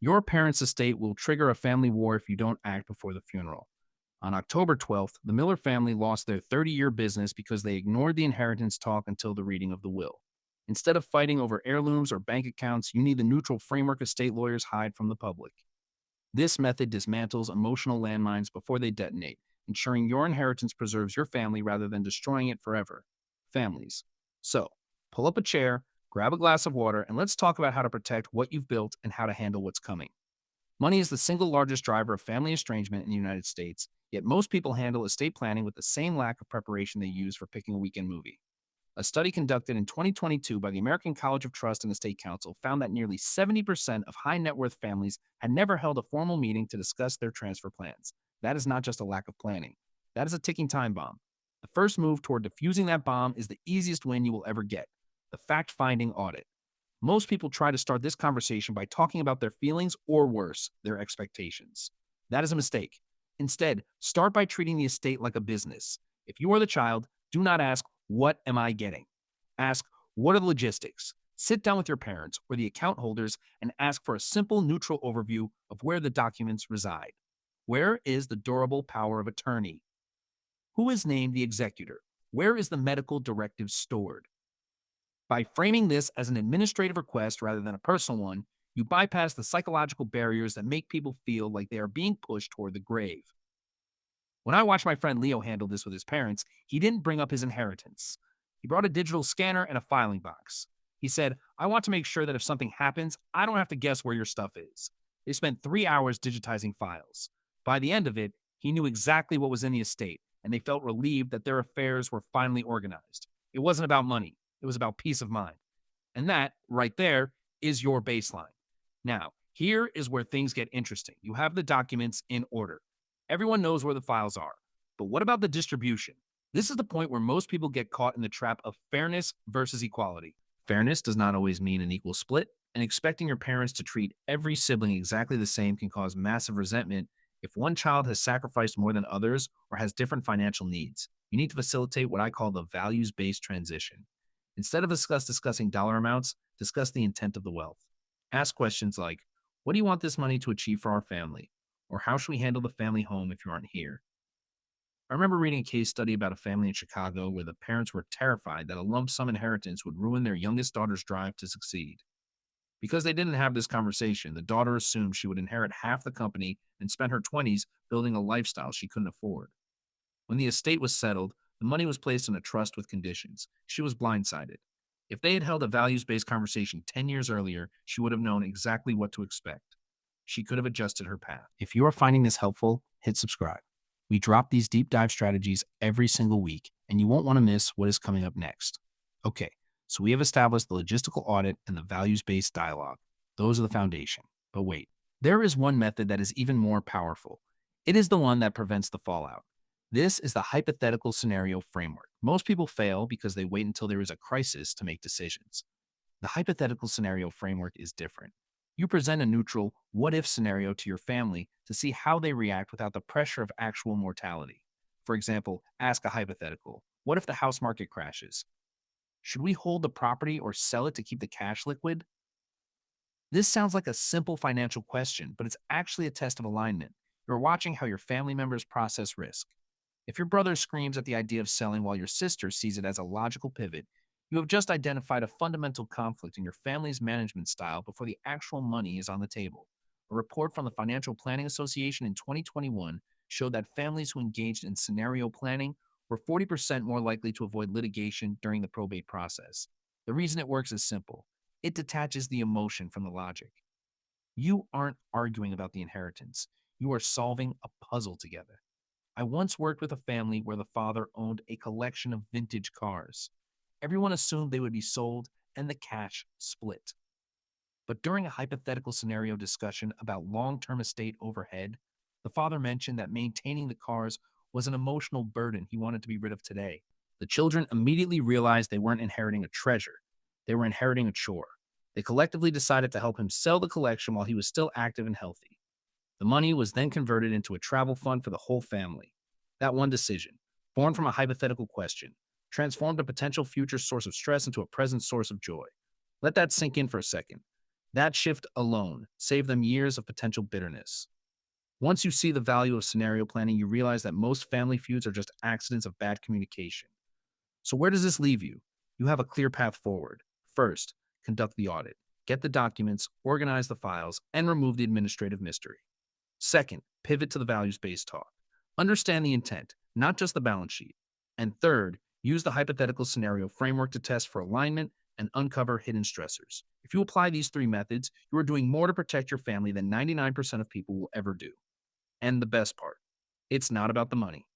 Your parents' estate will trigger a family war if you don't act before the funeral. On October 12th, the Miller family lost their 30-year business because they ignored the inheritance talk until the reading of the will. Instead of fighting over heirlooms or bank accounts, you need the neutral framework estate lawyers hide from the public. This method dismantles emotional landmines before they detonate, ensuring your inheritance preserves your family rather than destroying it forever. Families. So, pull up a chair, grab a glass of water, and let's talk about how to protect what you've built and how to handle what's coming. Money is the single largest driver of family estrangement in the United States, yet most people handle estate planning with the same lack of preparation they use for picking a weekend movie. A study conducted in 2022 by the American College of Trust and Estate Council found that nearly 70% of high net worth families had never held a formal meeting to discuss their transfer plans. That is not just a lack of planning, that is a ticking time bomb. The first move toward defusing that bomb is the easiest win you will ever get: the fact finding audit. Most people try to start this conversation by talking about their feelings or worse, their expectations. That is a mistake. Instead, start by treating the estate like a business. If you are the child, do not ask, "What am I getting?" Ask, "What are the logistics?" Sit down with your parents or the account holders and ask for a simple, neutral overview of where the documents reside. Where is the durable power of attorney? Who is named the executor? Where is the medical directive stored? By framing this as an administrative request rather than a personal one, you bypass the psychological barriers that make people feel like they are being pushed toward the grave. When I watched my friend Leo handle this with his parents, he didn't bring up his inheritance. He brought a digital scanner and a filing box. He said, "I want to make sure that if something happens, I don't have to guess where your stuff is." They spent 3 hours digitizing files. By the end of it, he knew exactly what was in the estate, and they felt relieved that their affairs were finally organized. It wasn't about money, it was about peace of mind. And that, right there, is your baseline. Now, here is where things get interesting. You have the documents in order. Everyone knows where the files are. But what about the distribution? This is the point where most people get caught in the trap of fairness versus equality. Fairness does not always mean an equal split, and expecting your parents to treat every sibling exactly the same can cause massive resentment if one child has sacrificed more than others or has different financial needs. You need to facilitate what I call the values based transition. Instead of discussing dollar amounts, discuss the intent of the wealth. Ask questions like, "What do you want this money to achieve for our family?" Or, "How should we handle the family home if you aren't here?" I remember reading a case study about a family in Chicago where the parents were terrified that a lump sum inheritance would ruin their youngest daughter's drive to succeed. Because they didn't have this conversation, the daughter assumed she would inherit half the company and spend her 20s building a lifestyle she couldn't afford. When the estate was settled, the money was placed in a trust with conditions. She was blindsided. If they had held a values based conversation 10 years earlier, she would have known exactly what to expect. She could have adjusted her path. If you are finding this helpful, hit subscribe. We drop these deep dive strategies every single week, and you won't want to miss what is coming up next. Okay, so we have established the logistical audit and the values based dialogue. Those are the foundation. But wait, there is one method that is even more powerful. It is the one that prevents the fallout. This is the hypothetical scenario framework. Most people fail because they wait until there is a crisis to make decisions. The hypothetical scenario framework is different. You present a neutral what if scenario to your family to see how they react without the pressure of actual mortality. For example, ask a hypothetical: what if the house market crashes? Should we hold the property or sell it to keep the cash liquid? This sounds like a simple financial question, but it's actually a test of alignment. You're watching how your family members process risk. If your brother screams at the idea of selling while your sister sees it as a logical pivot, you have just identified a fundamental conflict in your family's management style before the actual money is on the table. A report from the Financial Planning Association in 2021 showed that families who engaged in scenario planning were 40% more likely to avoid litigation during the probate process. The reason it works is simple: it detaches the emotion from the logic. You aren't arguing about the inheritance, you are solving a puzzle together. I once worked with a family where the father owned a collection of vintage cars. Everyone assumed they would be sold and the cash split. But during a hypothetical scenario discussion about long term estate overhead, the father mentioned that maintaining the cars was an emotional burden he wanted to be rid of today. The children immediately realized they weren't inheriting a treasure, they were inheriting a chore. They collectively decided to help him sell the collection while he was still active and healthy. The money was then converted into a travel fund for the whole family. That one decision, born from a hypothetical question, transformed a potential future source of stress into a present source of joy. Let that sink in for a second. That shift alone saved them years of potential bitterness. Once you see the value of scenario planning, you realize that most family feuds are just accidents of bad communication. So, where does this leave you? You have a clear path forward. First, conduct the audit, get the documents, organize the files, and remove the administrative mystery. Second, pivot to the values based talk. Understand the intent, not just the balance sheet. And third, use the hypothetical scenario framework to test for alignment and uncover hidden stressors. If you apply these three methods, you are doing more to protect your family than 99% of people will ever do. And the best part, it's not about the money.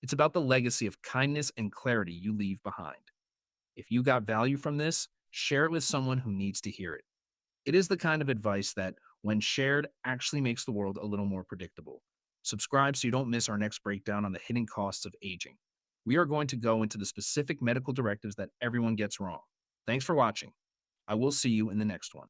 It's about the legacy of kindness and clarity you leave behind. If you got value from this, share it with someone who needs to hear it. It is the kind of advice that, when shared, actually makes the world a little more predictable. Subscribe so you don't miss our next breakdown on the hidden costs of aging. We are going to go into the specific medical directives that everyone gets wrong. Thanks for watching. I will see you in the next one.